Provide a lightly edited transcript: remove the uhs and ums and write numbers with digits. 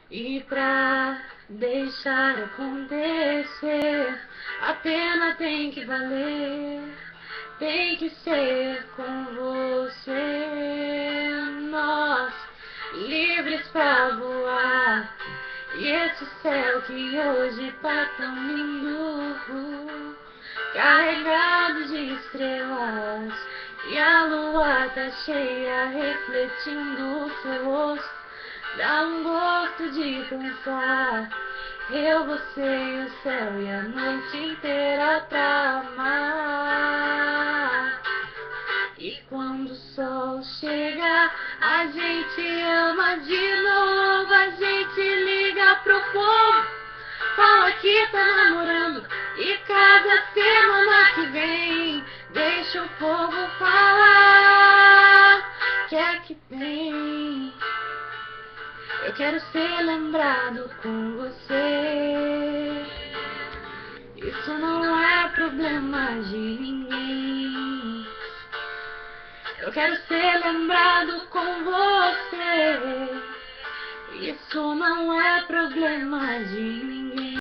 E pra deixar acontecer, a pena tem que valer, tem que ser com você. Nós, livres pra voar, e esse céu que hoje tá tão lindo, carregado de estrelas, e a lua tá cheia refletindo o seu rosto. Dá um gosto de pensar, eu, você e o céu e a noite inteira pra amar. E quando o sol chega, a gente ama de novo, a gente liga pro povo, fala que tá namorando, e cada semana que vem deixa o povo falar que é que tem. Eu quero ser lembrado com você. Isso não é problema de ninguém. Eu quero ser lembrado com você. Isso não é problema de ninguém.